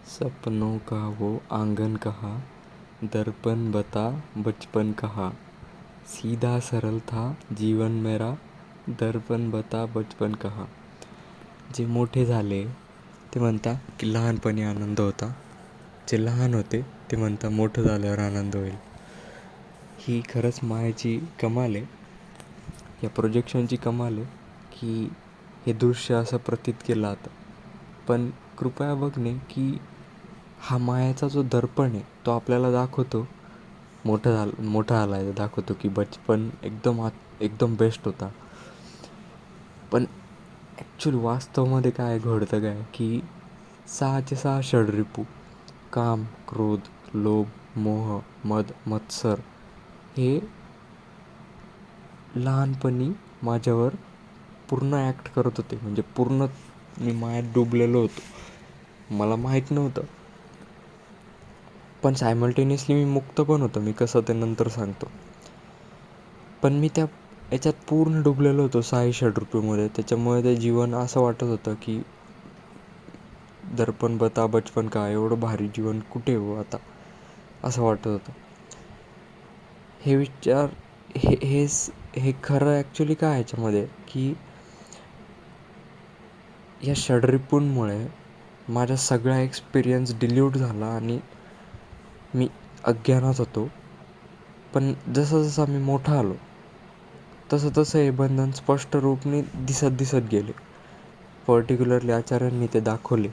सपनों का वो आंगन कहा, दर्पण बता बचपन कहा. सीधा सरल था जीवन मेरा, दर्पण बता बचपन कहा. जे मोठे झाले ते म्हणता की लहानपणी आनंद होता, जे लहान होते ते म्हणता मोठं झाल्यावर आनंद होईल. ही खरंच मायाची कमाल आहे, या प्रोजेक्शनची कमाल आहे की हे दृश्य असं प्रतीत केलं आता. पण कृपया बघणे की हा मायाचा जो दर्पण आहे तो आपल्याला दाखवतो मोठा आला आहे, दाखवतो की बचपन एकदम बेस्ट होता. पण ॲक्च्युली वास्तवमध्ये काय घडतं काय की 6चे 6 षडरिपू, काम, क्रोध, लोभ, मोह, मद, मत्सर हे लहानपणी माझ्यावर पूर्ण ॲक्ट करत होते. म्हणजे पूर्ण मी मायात डुबलेलो होतो, मला माहीत नव्हतं. पण सायमल्टेनियसली मी मुक्त पण होतो, मी कसं ते नंतर सांगतो. पण मी त्या याच्यात पूर्ण डुबलेलो होतो 6 षडरिपूमध्ये. त्याच्यामुळे ते जीवन असं वाटत होतं की दर्पण बता बचपन का, एवढं भारी जीवन कुठे हो आता, असं वाटत होतं. हे विचार हे खरं ॲक्च्युली काय ह्याच्यामध्ये की या षडरिपूंमुळे माझा सगळा एक्सपिरियन्स डिल्यूट झाला आणि मी अज्ञानात होतो. पण जसं मी मोठा आलो तसं हे बंधन स्पष्ट रूपने दिसत गेले. पर्टिक्युलरली आचार्यांनी ते दाखवले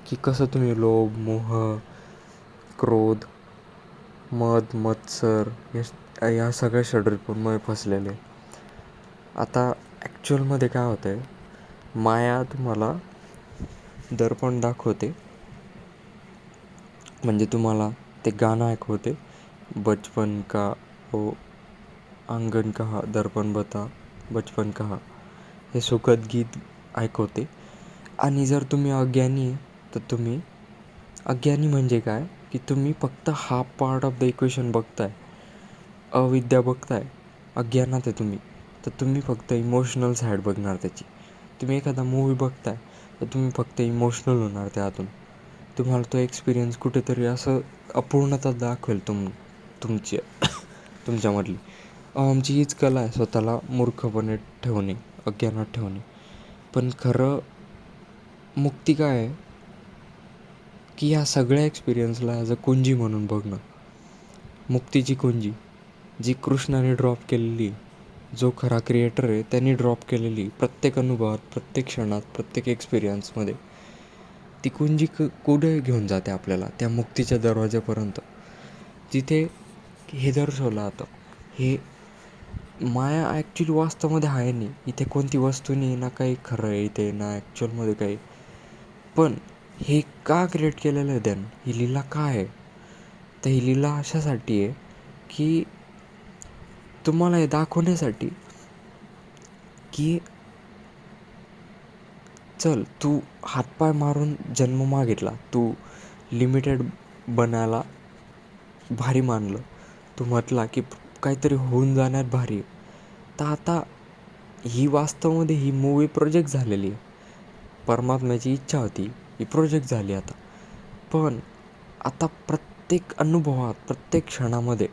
की कसं तुम्ही लोभ, मोह, क्रोध, मद, मत्सर या सगळ्या षडरिपूंमुळे फसलेले. आता ॲक्च्युअलमध्ये काय होतं आहे, माया तुम्हाला दर्पण दाखवते, म्हणजे तुम्हाला ते गाणं ऐकवते, बचपन का वो आंगन कहा, दर्पण बता बचपन कहा, हे सुखद गीत ऐकवते. आणि जर तुम्ही अज्ञानी आहे तर तुम्ही अज्ञानी म्हणजे काय की तुम्ही फक्त हा पार्ट ऑफ द इक्वेशन बघताय, अविद्या बघताय, अज्ञानात आहे तुम्ही. तर तुम्ही फक्त इमोशनल साईड बघणार त्याची. तुम्ही एखादा मूवी बघताय तर तुम्ही फक्त इमोशनल होणार त्यातून. तुम्हाला तो एक्सपिरियन्स कुठेतरी असं अपूर्णता दाखवेल तुमच्यामधली. आमची हीच कला आहे, स्वतःला मूर्खपणे ठेवणे, अज्ञानात ठेवणे. पण खरं मुक्ती काय आहे की ह्या सगळ्या एक्सपिरियन्सला ॲज अ कुंजी म्हणून बघणं. मुक्तीची कुंजी जी कृष्णाने ड्रॉप केलेली, जो खरा क्रिएटर आहे त्यांनी ड्रॉप केलेली प्रत्येक अनुभवात, प्रत्येक क्षणात, प्रत्येक एक्सपिरियन्समध्ये, ती कुंजी कुठे घेऊन जाते आपल्याला, त्या मुक्तीच्या दरवाजापर्यंत, जिथे हे दर्शवलं आता. हे माया ॲक्च्युली वास्तवामध्ये आहे नाही, इथे कोणती वस्तू नाही ना, काही खरं आहे इथे ना ॲक्च्युअलमध्ये काही. पण हे का क्रिएट केलेलं आहे त्यानं, ही लीला काय आहे, तर ही लीला अशासाठी आहे की तुम्हाला हे दाखवण्यासाठी की चल, तू हातपाय मारून जन्म मागितला, तू लिमिटेड बनायला भारी मानलं, तू म्हटला की काहीतरी होऊन जाण्यात भारी. तर आता ही वास्तवामध्ये ही मूवी प्रोजेक्ट झालेली आहे. परमात्म्याची इच्छा होती, ही प्रोजेक्ट झाली आता. पण आता प्रत्येक अनुभवात, प्रत्येक क्षणामध्ये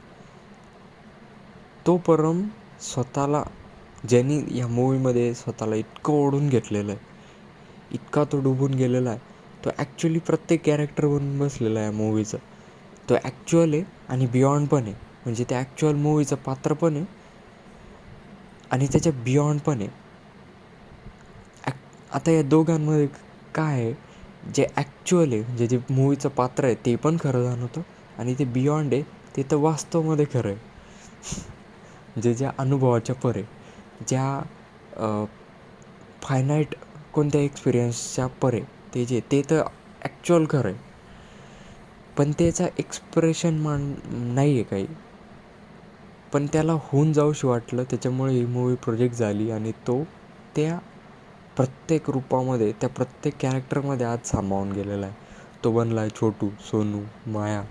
तो परम स्वतःला, ज्यांनी या मूवीमध्ये स्वतःला इतकं ओढून घेतलेलं आहे, इतका तो डुबून गेलेला आहे, तो ॲक्च्युली प्रत्येक कॅरेक्टर बनून बसलेला आहे या मूवीचं. तो ॲक्च्युअल आहे आणि बियॉन्ड पण आहे. म्हणजे ते ॲक्च्युअल मूवीचं पात्र पण आहे आणि त्याच्या बियॉन्ड पण आहे. आता या दोघांमध्ये काय आहे, जे ॲक्च्युअल आहे म्हणजे जे मूवीचं पात्र आहे ते पण खरं जाणवतं, आणि ते बियॉन्ड आहे ते तर वास्तवमध्ये खरं आहे. जे ज्या अनुभवाच्या परे, ज्या फायनाईट कोणत्या एक्सपिरियन्सच्या परे, ते तर ॲक्च्युअल खरं आहे. पण त्याचा एक्सप्रेशन नाही आहे काही, पण त्याला होऊन जाऊशी वाटलं, त्याच्यामुळे ही मूवी प्रोजेक्ट झाली आणि तो त्या प्रत्येक रूपामध्ये, त्या प्रत्येक कॅरेक्टरमध्ये आज सामावून गेलेला आहे. तो बनला आहे छोटू, सोनू, माया,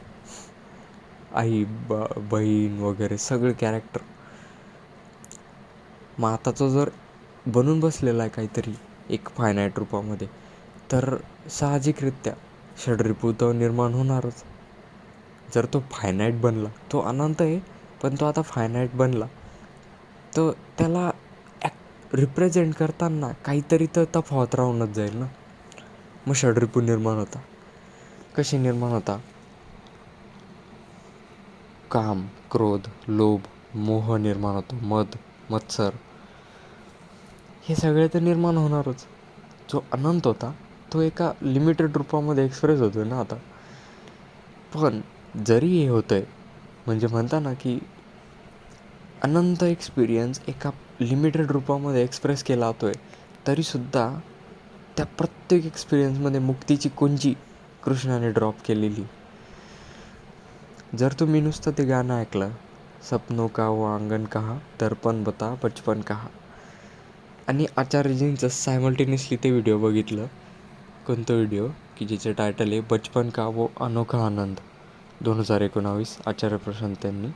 आई, बहीण वगैरे सगळे कॅरेक्टर. मग आता तो जर बनून बसलेला आहे काहीतरी एक फायनाईट रूपामध्ये, तर साहजिकरित्या षड्रिपू तो निर्माण होणारच. जर तो फायनाईट बनला, तो अनंत आहे पण तो आता फायनाईट बनला, तर त्याला रिप्रेझेंट करताना काहीतरी तर तफावत राहूनच जाईल ना. मग षड्रिपू निर्माण होता. कशी निर्माण होता? काम, क्रोध, लोभ, मोह निर्माण होतो. मत्सर, हे सगळे तर निर्माण होणारच. जो अनंत होता तो एका लिमिटेड रूपामध्ये एक्सप्रेस होतो ना आता. पण जरी हे होतं आहे, म्हणजे म्हणता ना की अनंत एक्सपिरियन्स एका लिमिटेड रूपामध्ये एक्सप्रेस केला जातो आहे, तरीसुद्धा त्या प्रत्येक एक्सपिरियन्समध्ये मुक्तीची कुंजी कृष्णाने ड्रॉप केलेली. जर तुम्ही नुसतं ते गाणं ऐकलं, सपनों का वो आंगन कहा, दर्पण बता बचपन कहा, आणि आचार्यजींचं सायमल्टेनियसली ते व्हिडिओ बघितलं, कोणतं व्हिडिओ की ज्याचं टायटल आहे बचपन का वो अनोखा आनंद, 2019 आचार्य प्रशांत यांनी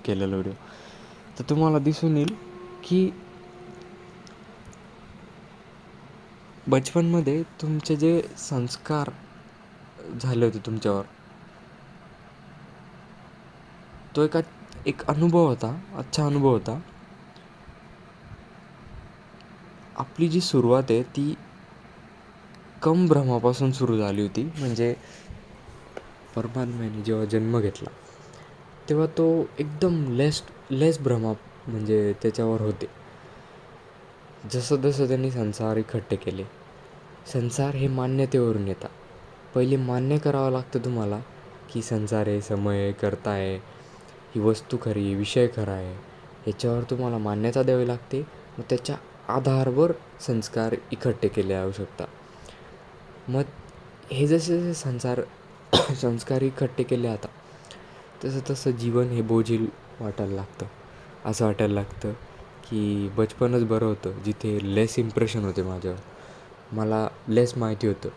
केलेलं व्हिडिओ, तर तुम्हाला दिसून येईल की बचपनमध्ये तुमचे जे संस्कार झाले होते तुमच्यावर, तो एक अनुभव होता, अच्छा अनुभव होता. आपली जी सुरुवात आहे ती कम भ्रमापासून सुरू झाली होती. म्हणजे परमात्म्याने जेव्हा जन्म घेतला तेव्हा तो एकदम लेस भ्रमा म्हणजे त्याच्यावर होते. जसं जसं त्यांनी संसार इकट्ठे केले, संसार हे मान्यतेवरून येतात. पहिले मान्य करावं लागतं तुम्हाला की संसार आहे, समय आहे, कर्ता आहे, ही वस्तू खरी आहे, विषय खरा आहे, याच्यावर तुम्हाला मान्यता द्यावी लागते. मग त्याच्या आधारावर संस्कार इकट्ठे केले जाऊ शकतात. मग हे जसे जसे संस्कार इकट्ठे केले जातात, तसं तसं जीवन हे बोझील वाटायला लागतं. असं वाटायला लागतं की बचपनच बरं होतं, जिथे लेस इम्प्रेशन होते माझ्यावर, मला लेस माहिती होतं,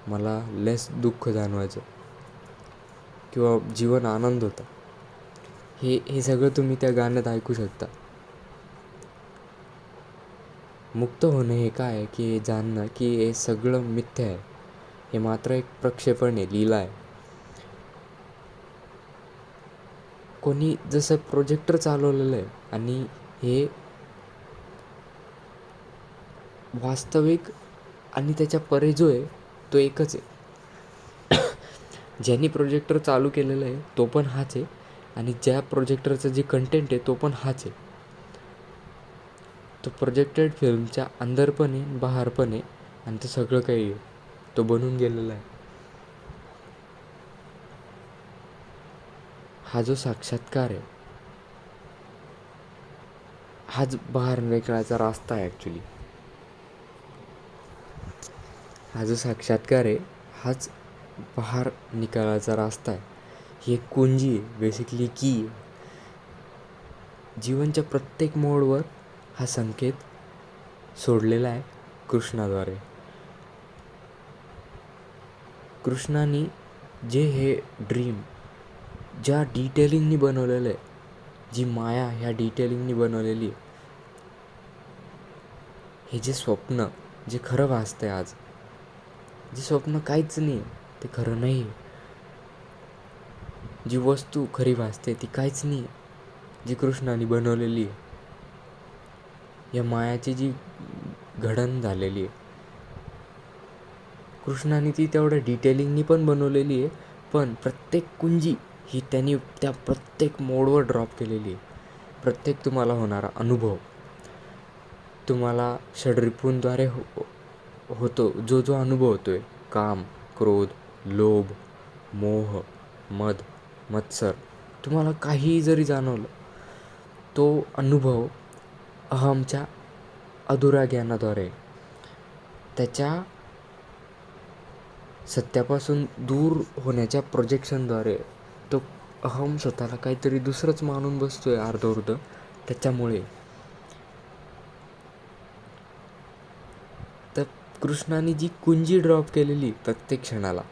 मला लेस दुःख जाणवायचं, किंवा जीवन आनंद होता. हे सगळं तुम्ही त्या गाण्यात ऐकू शकता. मुक्त होणे हे काय आहे की हे जाणणं की हे सगळं मिथ्या आहे, हे मात्र एक प्रक्षेपण आहे, लीला आहे. कोणी जसं प्रोजेक्टर चालवलेलं आहे आणि हे वास्तविक आणि त्याच्या परे जो आहे तो एकच आहे. ज्यांनी प्रोजेक्टर चालू केलेलं आहे तो पण हाच आहे, आणि ज्या प्रोजेक्टरचं जे कंटेंट आहे तो पण हाच आहे. तो प्रोजेक्टेड फिल्मच्या अंदर पण आहे, बाहेर पण आहे, आणि ते सगळं काही तो बनून गेलेला आहे. हा जो साक्षात्कार आहे, हाच बाहेर निघण्याचा रास्ता आहे. ॲक्च्युली हा जो साक्षात्कार आहे हाच बाहेर निकालाचा रास्ता आहे. ही एक कुंजी आहे, बेसिकली की जीवनच्या प्रत्येक मोडवर हा संकेत सोडलेला आहे कृष्णाद्वारे. कृष्णाने जे हे ड्रीम ज्या डिटेलिंगनी बनवलेलं आहे, जी माया ह्या डिटेलिंगनी बनवलेली आहे, हे जे स्वप्न जे खरं भासतंय आज, जे स्वप्न काहीच नाही ते खरं नाही, जी वस्तू खरी भासते ती काहीच नाही, जी कृष्णाने बनवलेली आहे, या मायाची जी घडण झालेली आहे, कृष्णाने ती तेवढ्या डिटेलिंगनी पण बनवलेली आहे. पण प्रत्येक कुंजी ही त्यांनी त्या प्रत्येक मोडवर ड्रॉप केलेली आहे. प्रत्येक तुम्हाला होणारा अनुभव तुम्हाला षड्रिपूंद्वारे होतो. जो अनुभव होतो आहे, काम, क्रोध, लोभ, मोह, मत्सर, तुम्हाला काहीही जरी जाणवलं, तो अनुभव अहमच्या अधुऱ्या ज्ञानाद्वारे, त्याच्या सत्यापासून दूर होण्याच्या प्रोजेक्शनद्वारे, तो अहम स्वतःला काहीतरी दुसरंच मानून बसतो आहे अर्धवट. त्याच्यामुळे तर कृष्णाने जी कुंजी ड्रॉप केलेली प्रत्येक क्षणाला,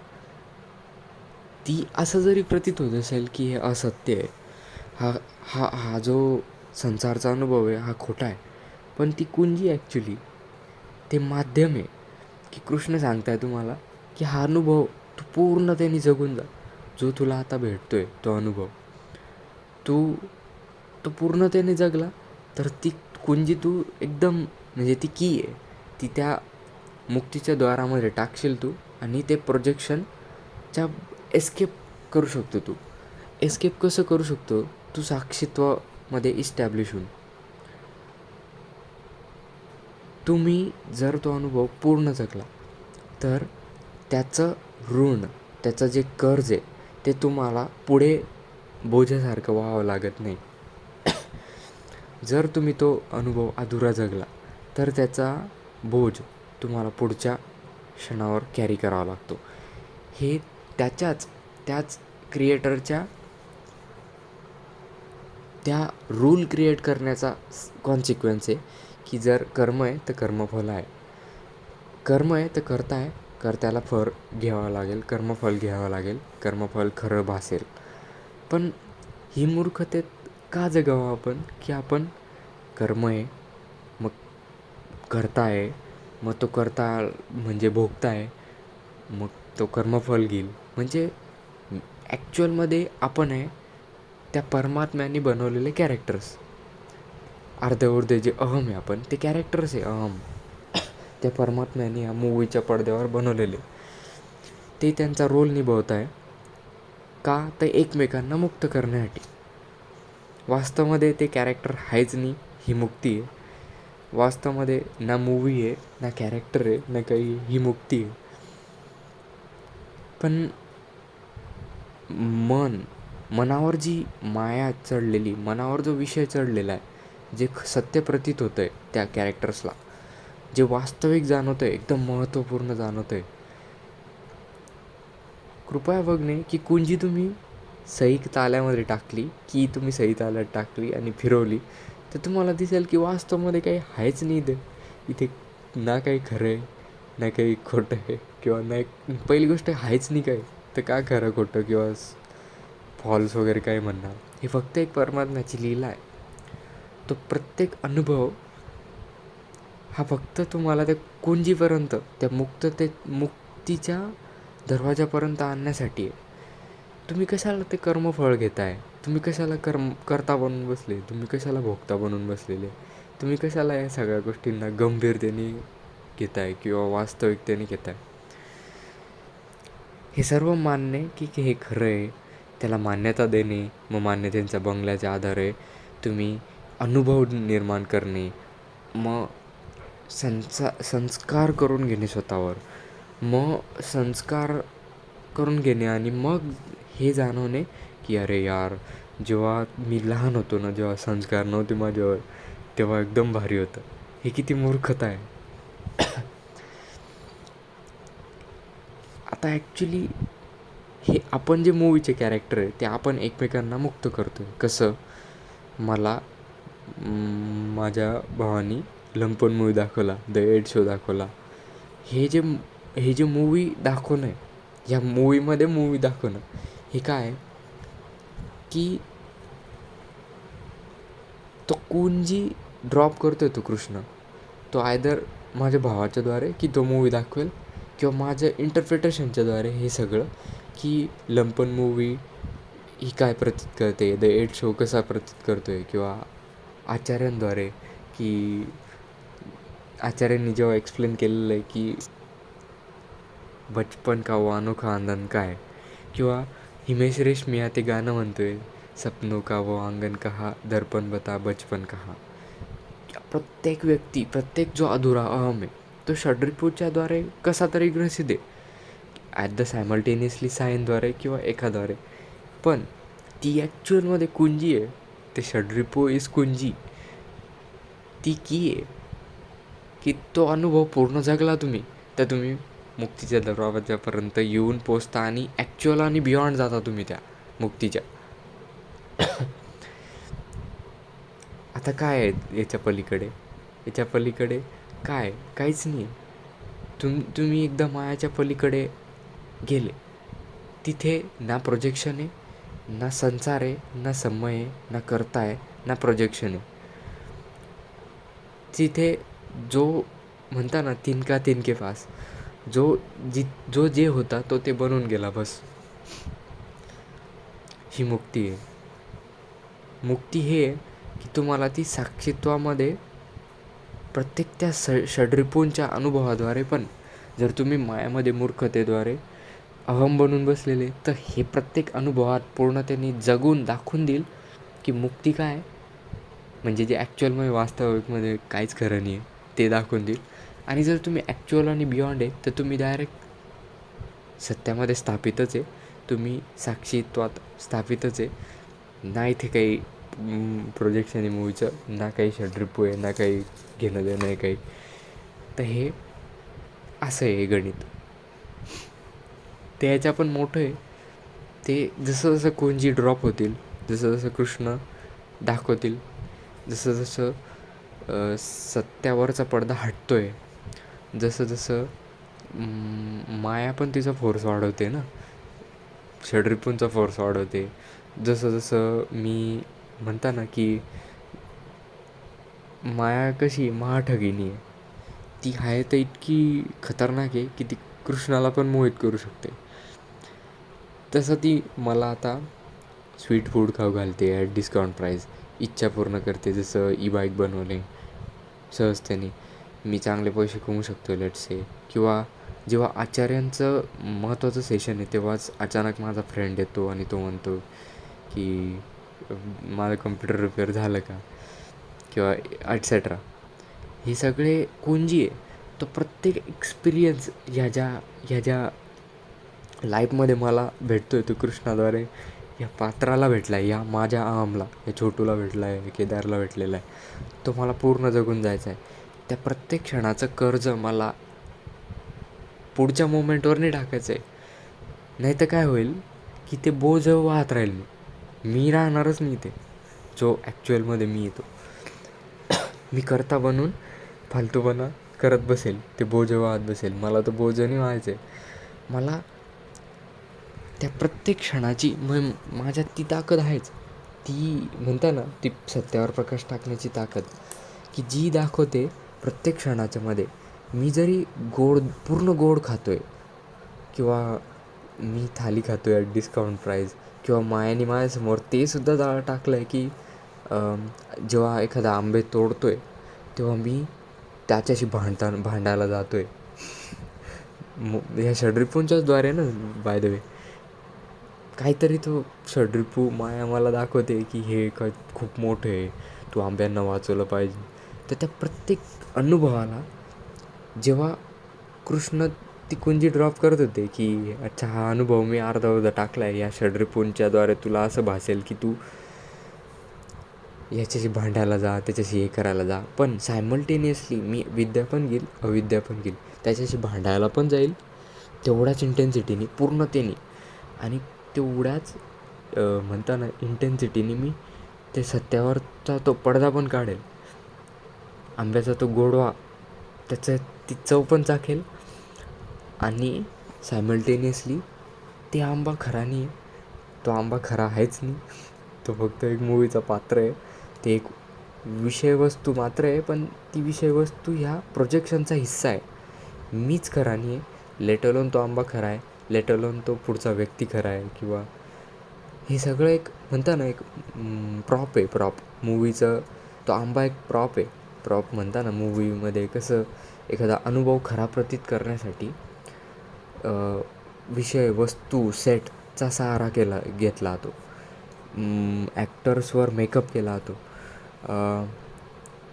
ती असं जरी प्रतीत होत असेल की हे असत्य आहे, हा जो संसारचा अनुभव आहे हा खोटा आहे, पण ती कुंजी ॲक्च्युली ते माध्यम आहे की कृष्ण सांगताय तुम्हाला की हा अनुभव तू पूर्णतेने जगून जा. जो तुला आता भेटतोय तो अनुभव तू तो पूर्णतेने जगला तर ती कुंजी तू एकदम म्हणजे ती की आहे ती त्या मुक्तीच्या द्वारामध्ये टाकशील तू आणि ते प्रोजेक्शनच्या एस्केप करू शकतो. तू एस्केप कसं करू शकतो? तू साक्षीत्वामध्ये इस्टॅब्लिश होऊन तुम्ही जर तो अनुभव पूर्ण जगला तर त्याचं ऋण, त्याचं जे कर्ज आहे ते तुम्हाला पुढे बोजासारखं व्हावं लागत नाही. जर तुम्ही तो अनुभव अधुरा जगला तर त्याचा बोज तुम्हाला पुढच्या क्षणावर कॅरी करावा लागतो. हे त्याच क्रिएटरच्या त्या रूल क्रिएट करण्याचा कॉन्सिक्वेन्स आहे की जर कर्म आहे तर कर्मफल आहे. कर्म आहे तर कर्त्याला फळ घ्यावं लागेल, कर्मफल घ्यावं लागेल, कर्मफल खरं भासेल. पण ही मूर्खतेत का जगावं आपण की आपण कर्म आहे मग करता आहे, मग तो करता म्हणजे भोगता आहे, मग तो कर्मफल घेईल. म्हणजे ॲक्च्युअलमध्ये आपण आहे त्या परमात्म्याने बनवलेले कॅरेक्टर्स. अर्धे जे अहम आहे आपण ते कॅरेक्टर्स आहे अहम. त्या परमात्म्याने या मूवीच्या पडद्यावर बनवलेले ते त्यांचा रोल निभावत आहे का तर एकमेकांना मुक्त करण्यासाठी. वास्तवामध्ये ते कॅरेक्टर आहेच नाही, ही मुक्ती आहे. वास्तवामध्ये ना मूवी आहे ना कॅरेक्टर आहे ना काही, ही मुक्ती आहे. पण मनावर जी माया चढलेली, मनावर जो विषय चढलेला आहे, जे सत्य प्रतीत होतं आहे त्या कॅरेक्टर्सला, जे वास्तविक जाणवतं आहे, एकदम महत्त्वपूर्ण जाणवतं आहे. कृपया बघणे की कुंजी तुम्ही सही ताल्यामध्ये टाकली की तुम्ही सही ताल्यात टाकली आणि फिरवली तर तुम्हाला दिसेल की वास्तवामध्ये काही आहेच नाही इथे ना काही खरं आहे ना काही खोटं आहे किंवा नाही. पहिली गोष्ट आहेच नाही काय तर का खरं खोटं किंवा फॉल्स वगैरे काय म्हणणार. हे फक्त एक परमात्म्याची लीला आहे. तो प्रत्येक अनुभव हा फक्त तुम्हाला त्या कुंजीपर्यंत, त्या मुक्तीच्या दरवाजापर्यंत आणण्यासाठी आहे. तुम्ही कशाला ते कर्मफळ घेताय? तुम्ही कशाला करता बनून बसले? तुम्ही कशाला भोगता बनून बसलेले? तुम्ही कशाला या सगळ्या गोष्टींना गंभीरतेने घेताय किंवा वास्तविकतेने घेताय? हे सर्व मानणे की हे खरं आहे, त्याला मान्यता देणे, मग मान्यतेच्या बंगल्याच्या आधारे तुम्ही अनुभव निर्माण करणे, मग संस्कार करून घेणे स्वतःवर, मग संस्कार करून घेणे आणि मग हे जाणवणे की अरे यार, जेव्हा मी लहान होतो ना, जेव्हा संस्कार नव्हते माझ्यावर तेव्हा एकदम भारी होतं. हे किती मूर्खता आहे. आता ॲक्च्युली हे आपण जे मूवीचे कॅरेक्टर आहे ते आपण एकमेकांना मुक्त करतो आहे. कसं? मला माझ्या भावानी लंपन मूवी दाखवला, द एड शो दाखवला. हे जे मूवी दाखवणं आहे, ह्या मूवीमध्ये मूवी दाखवणं हे काय की तो कुंजी ड्रॉप करतो आहे तो कृष्ण. तो आयदर माझ्या भावाच्याद्वारे की तो मूवी दाखवेल किंवा माझ्या इंटरप्रिटेशनच्याद्वारे हे सगळं की लंपन मूवी ही काय प्रतीत करते, द एड शो कसा प्रतीत करतो आहे, किंवा आचार्यांद्वारे की आचार्यांनी जेव्हा एक्सप्लेन केलेलं आहे की बचपन का वो अनोखा आनंद काय, किंवा हिमेश रेशमिया ते गाणं म्हणतो आहे सपनों का वो आंगन कहा, दर्पण बता बचपन कहा. प्रत्येक व्यक्ती, प्रत्येक जो अधुरा अहम आहे तो षड्रिपूच्याद्वारे कसा तरी ग्रसित आहे ॲट द सायमल्टेनियसली सायनद्वारे किंवा एकाद्वारे. पण ती ॲक्च्युअलमध्ये कुंजी आहे. ते षड्रिपू इज कुंजी. ती की आहे की तो अनुभव पूर्ण जगला तुम्ही तर तुम्ही मुक्तीच्या दरवाजापर्यंत येऊन पोचता आणि ॲक्च्युअल आणि बियॉन्ड जाता तुम्ही त्या मुक्तीच्या. आता काय आहे याच्या पलीकडे काय? काहीच नाही. तुम्ही एकदा मायाच्या पलीकडे गेले तिथे ना प्रोजेक्शन आहे, ना संसार आहे, ना समय आहे, ना करता आहे, ना प्रोजेक्शन आहे. तिथे जो म्हणता ना तीन का तीन के पास, जो जो जे होता तो ते बनून गेला बस. ही मुक्ती आहे. मुक्ती हे आहे की तुम्हाला ती साक्षीत्वामध्ये प्रत्येक त्या षड्रिपूंच्या अनुभवाद्वारे पण, जर तुम्ही मायामध्ये मूर्खतेद्वारे अहम बनून बसलेले, तर हे प्रत्येक अनुभवात पूर्ण त्यांनी जगून दाखवून देईल की मुक्ती काय, म्हणजे जे ॲक्च्युअलमध्ये वास्तविकमध्ये काहीच खरं नाही आहे ते दाखवून देईल. आणि जर तुम्ही ॲक्च्युअल आणि बियॉन्ड आहे, तर तुम्ही डायरेक्ट सत्यामध्ये स्थापितच आहे, तुम्ही साक्षीत्वात स्थापितच आहे. ना इथे काही प्रोजेक्शन आहे मूवीचं, ना काही षड्रिपू आहे, ना काही घेणं देणं आहे काही. तर हे असं आहे हे गणित. ते ह्याच्या पण मोठं आहे. ते जसं जसं कोणजी ड्रॉप होतील, जसं जसं कृष्ण दाखवतील, जसं जसं सत्यावरचा पडदा हटतो आहे, जसं जसं माया पण तिचा फोर्स वाढवते ना, षड्रिपूंचा फोर्स वाढवते. जसं जसं मी म्हणता ना की माया कशी महाठगिनी आहे, ती आहे तर इतकी खतरनाक आहे की ती कृष्णाला पण मोहित करू शकते. तसं ती मला आता स्वीट फूड खाऊ घालते ॲट डिस्काउंट प्राईस, इच्छा पूर्ण करते. जसं बाईक बनवले सहजतेने, मी चांगले पैसे कमवू शकतो लेट्स से. किंवा जेव्हा आचार्यांचं महत्त्वाचं सेशन आहे तेव्हाच अचानक माझा फ्रेंड येतो आणि तो म्हणतो की माझं कम्प्युटर रिपेअर झालं का, किंवा ॲटसेट्रा. हे सगळे कुंजी आहे. तो प्रत्येक एक्सपिरियन्स ह्या ज्या लाईफमध्ये मला भेटतो आहे तो कृष्णाद्वारे या पात्राला भेटला आहे, या माझ्या आमला, या छोटूला भेटला आहे, केदारला भेटलेला आहे. तो मला पूर्ण जगून जायचा आहे. त्या प्रत्येक क्षणाचं कर्ज मला पुढच्या मोमेंटवर नाही टाकायचं आहे. नाही तर काय होईल की ते बोझ वाहत राहील, मी राहणारच नाही ते जो ॲक्च्युअलमध्ये मी येतो. मी करता बनून फालतूपणा करत बसेल, ते बोझ वाहत बसेल. मला तो बोझ नाही व्हायचं आहे. मला त्या प्रत्येक क्षणाची माझ्यात ती ताकद आहेच. ती म्हणता ना, ती सत्यावर प्रकाश टाकण्याची ताकद की जी दाखवते प्रत्येक क्षणाच्यामध्ये. मी जरी पूर्ण गोड खातो आहे, किंवा मी थाली खातो आहे ॲट डिस्काउंट प्राईज, किंवा मायाने माझ्यासमोर ते सुद्धा टाकलं आहे की जेव्हा एखादा आंबे तोडतो आहे तेव्हा मी त्याच्याशी भांडायला जातो आहे. ह्या षड्रिपूंच्याचद्वारे ना, बाय द वे. काहीतरी तो षड्रिपू माया मला दाखवते की हे काय खूप मोठं आहे, तू आंब्यांना वाचवलं पाहिजे. तर त्या प्रत्येक अनुभवाला जेव्हा कृष्ण ती कुंजी ड्रॉप करत होते की अच्छा हा अनुभव मी अर्धा टाकला आहे, या षड्रिपूंच्याद्वारे तुला असं भासेल की तू याच्याशी भांडायला जा, त्याच्याशी हे करायला जा. पण सायमल्टेनियसली मी विद्या पण घेईल, अविद्या पण घेईल, त्याच्याशी भांडायला पण जाईल तेवढ्याच इंटेन्सिटीने, पूर्णतेने, आणि तेवढ्याच म्हणता ना इंटेन्सिटीने मी ते सत्यावरचा तो पडदा पण काढेल. आंब्याचा तो गोडवा, त्याचं ती चव पण चाखेल. आणि सायमल्टेनियसली ते आंबा खरा नाही आहे, तो आंबा खरा आहेच नाही, तो फक्त एक मूवीचा पात्र आहे, ते एक विषयवस्तू मात्र आहे. पण ती विषयवस्तू ह्या प्रोजेक्शनचा हिस्सा आहे. मीच खरा नाही आहे, लेट अलोन तो आंबा खरा आहे, लेट अलोन तो पुढचा व्यक्ती खरा आहे. किंवा हे सगळं एक म्हणता ना एक प्रॉप आहे, प्रॉप मूवीचं. तो आंबा एक प्रॉप आहे. प्रॉप म्हणता ना मूवीमध्ये कसं एखादा अनुभव खरा प्रतीत करण्यासाठी विषय, वस्तू, सेटचा सहारा घेतला जातो. ॲक्टर्सवर मेकअप केला जातो.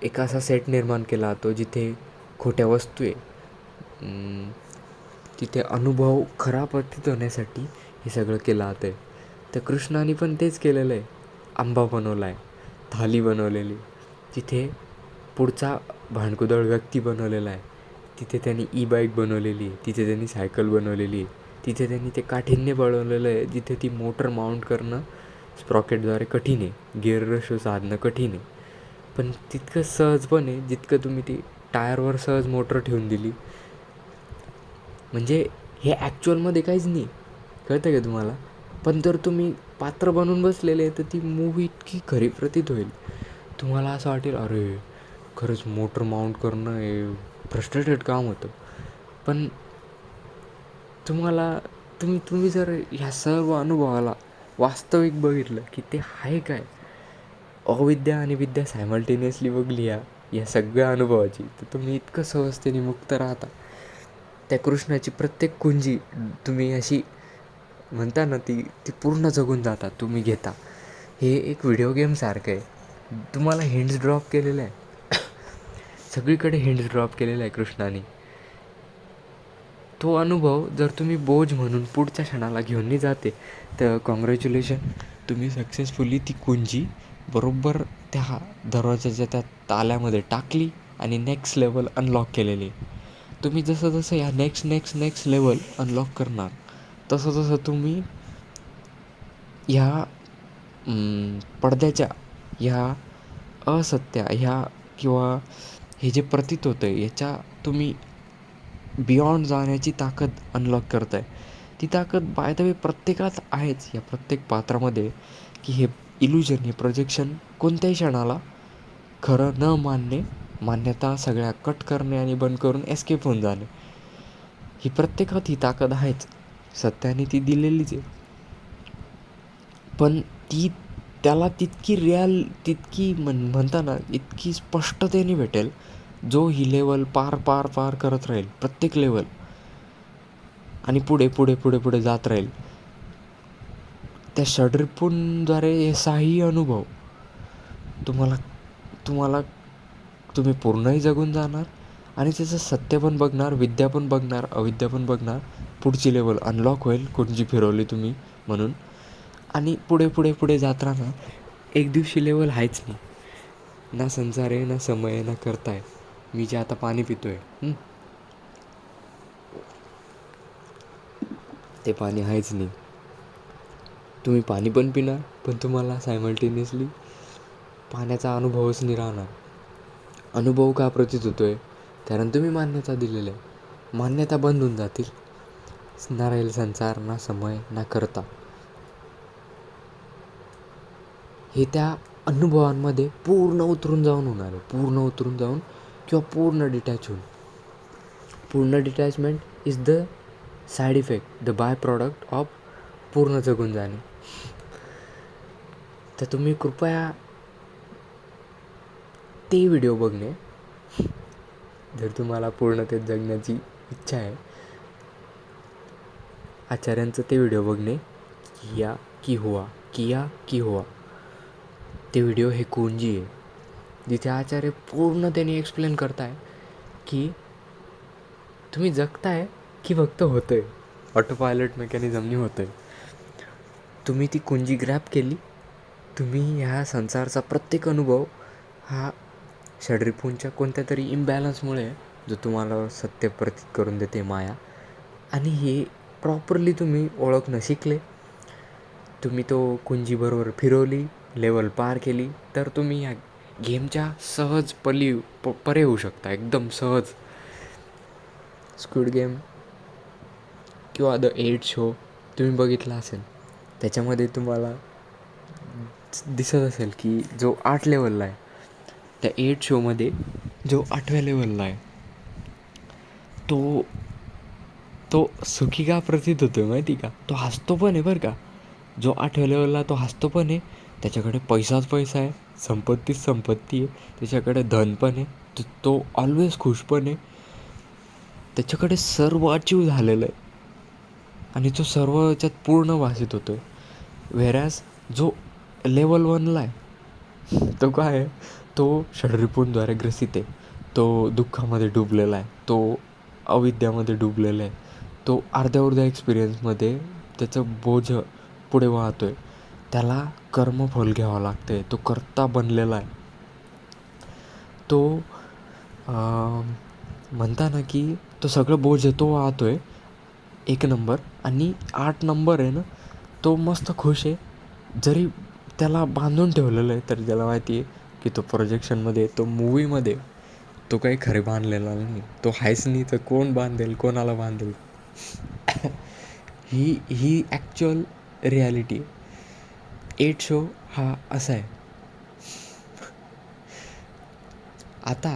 एक असा सेट निर्माण केला जातो जिथे खोट्या वस्तू आहे. तिथे अनुभव खरा प्रतीत होण्यासाठी हे सगळं केलं जातं आहे. तर कृष्णाने पण तेच केलेलं आहे. आंबा बनवला आहे, थाली बनवलेली, तिथे पुढचा भांडकुदळ व्यक्ती बनवलेला आहे, तिथे त्यांनी बाईक बनवलेली आहे, तिथे त्यांनी सायकल बनवलेली आहे, तिथे त्यांनी ते काठीण्य बनवलेलं आहे, जिथे ती मोटर माउंट करणं स्प्रॉकेटद्वारे कठीण आहे, गिअर रेशो साधणं कठीण आहे. पण तितकं सहज पण आहे जितकं तुम्ही ती टायरवर सहज मोटर ठेवून दिली. म्हणजे हे ॲक्च्युअलमध्ये काहीच नाही, कळतं का तुम्हाला? पण जर तुम्ही पात्र बनवून बसलेले तर ती मूव्ही इतकी खरी प्रतीत होईल. तुम्हाला असं वाटेल अरे खरंच मोटर माउंट करणं हे फ्रस्ट्रेटेड काम होतं. पण तुम्ही जर ह्या सर्व अनुभवाला वास्तविक बघितलं की ते आहे काय, अविद्या आणि विद्या सायमल्टेनियसली बघली या सगळ्या अनुभवाची, तर तुम्ही इतकं सहजतेने मुक्त राहता. त्या कृष्णाची प्रत्येक कुंजी तुम्ही अशी म्हणता ना, ती ती पूर्ण जगून जाता, तुम्ही घेता. हे एक व्हिडिओ गेमसारखं आहे. तुम्हाला हिंट्स ड्रॉप केलेलं आहे, सगळीकडे हिंट्स ड्रॉप केलेला आहे कृष्णाने. तो अनुभव जर तुम्ही बोज म्हणून पुढच्या क्षणाला घेऊन नाही जाते, तर कॉंग्रॅच्युलेशन, तुम्ही सक्सेसफुली ती कुंजी बरोबर त्या दरवाजाच्या त्या ताल्यामध्ये टाकली आणि नेक्स्ट लेवल अनलॉक केलेली. तुम्ही जसं जसं या नेक्स्ट लेवल अनलॉक करणार, तसं तसं तुम्ही ह्या पडद्याच्या ह्या असत्या ह्या किंवा हे जे प्रतीत होतं आहे याच्या तुम्ही बियॉन्ड जाण्याची ताकद अनलॉक करताय. ती ताकद बाय द वे प्रत्येकात आहेच, या प्रत्येक पात्रामध्ये, की हे इल्युजन, हे प्रोजेक्शन कोणत्याही क्षणाला खरं न मानणे, मान्यता सगळ्या कट करणे आणि बंद करून एस्केप होऊन जाणे, ही प्रत्येकात ही ताकद आहेच. सत्याने ती दिलेलीच आहे. पण ती त्याला तितकी म्हणता ना, इतकी स्पष्टतेने भेटेल जो ही लेवल पार करत राहील, प्रत्येक लेवल, आणि पुढे जात राहील. त्या षड्रिपूंद्वारे हे 6ही अनुभव तुम्ही पूर्णही जगून जाणार आणि त्याचं सत्य पण बघणार, विद्या पण बघणार, अविद्या पण बघणार. पुढची लेवल अनलॉक होईल, कुंजी फिरवली तुम्ही म्हणून, आणि पुढे जात राहणार. एक दिवशी लेवल आहेच नाही, ना संसार आहे, ना समय आहे, ना करता आहे. मी जे आता पाणी पितो आहे, ते पाणी आहेच नाही. तुम्ही पाणी पण पिणार, पण तुम्हाला सायमल्टेनियसली पाण्याचा अनुभवच नाही राहणार. अनुभव का प्रतीत होतो आहे? कारण तुम्ही मान्यता दिलेल्या आहे. मान्यता बंद होऊन जातील, ना राहील संसार, ना समय, ना करता. हे त्या अनुभवांमध्ये पूर्ण उतरून जाऊन होणार आहे, पूर्ण उतरून जाऊन किंवा पूर्ण डिटॅच होऊन. पूर्ण detachment is the side effect, the by product of पूर्ण जगून जाणे. तर तुम्ही कृपया ते व्हिडिओ बघणे, जर तुम्हाला पूर्णतेत जगण्याची इच्छा आहे. आचार्यांचं ते व्हिडिओ बघणे, किया की हुआ. ते व्हिडिओ हे कुंजी आहे, जिथे आचार्य पूर्ण त्यांनी एक्सप्लेन करताय की तुम्ही जगताय की फक्त होतं आहे, ऑटो पायलट मेकॅनिझमनी होतं आहे. तुम्ही ती कुंजी ग्रॅब केली, तुम्ही ह्या संसारचा प्रत्येक अनुभव हा षड्रिपूंच्या कोणत्या तरी इम्बॅलन्समुळे, जो तुम्हाला सत्य प्रतीत करून देते माया, आणि हे प्रॉपरली तुम्ही ओळखणं शिकले, तुम्ही तो कुंजी बरोबर फिरवली, लेवल पार केली, तर तुम्ही ह्या गेमच्या सहज परे होऊ शकता, एकदम सहज. स्क्विड गेम किंवा द 8 शो तुम्ही बघितला असेल, त्याच्यामध्ये तुम्हाला दिसत असेल की जो 8 लेवलला आहे, त्या 8 शोमध्ये जो 8व्या लेवलला आहे, तो सुखी का प्रतीत होतो माहिती का? तो हसतो पण आहे बरं का. जो 8व्या लेवलला, तो हसतो पण आहे, त्याच्याकडे पैसाच पैसा आहे, संपत्तीच संपत्ती आहे, त्याच्याकडे धन पण आहे, तो ऑलवेज खुश पण आहे, त्याच्याकडे सर्व अचीव झालेलं आहे आणि तो सर्व याच्यात पूर्ण भासित होतो आहे. व्हेरॅज जो लेवल 1ला आहे, तो काय आहे, तो षड्रिपूंद्वारे ग्रसित आहे, तो दुःखामध्ये डुबलेला आहे, तो अविद्यामध्ये डुबलेला आहे, तो अर्ध्या एक्सपिरियन्समध्ये त्याचं बोझ पुढे वाहतो आहे, त्याला कर्मफल घ्यावं लागतं आहे, तो कर्ता बनलेला आहे. तो म्हणता ना की तो सगळं बोझ तो वाहतो आहे 1 नंबर, आणि 8 नंबर आहे ना, तो मस्त खुश आहे. जरी त्याला बांधून ठेवलेलं आहे, तर त्याला माहिती आहे की तो प्रोजेक्शनमध्ये, तो मूवीमध्ये तो काही खरे बांधलेला नाही, तो हायच नाही, तर कोण बांधेल, कोणाला बांधेल. ही ॲक्च्युअल रिॲलिटी. 8 शो हा असा आहे. आता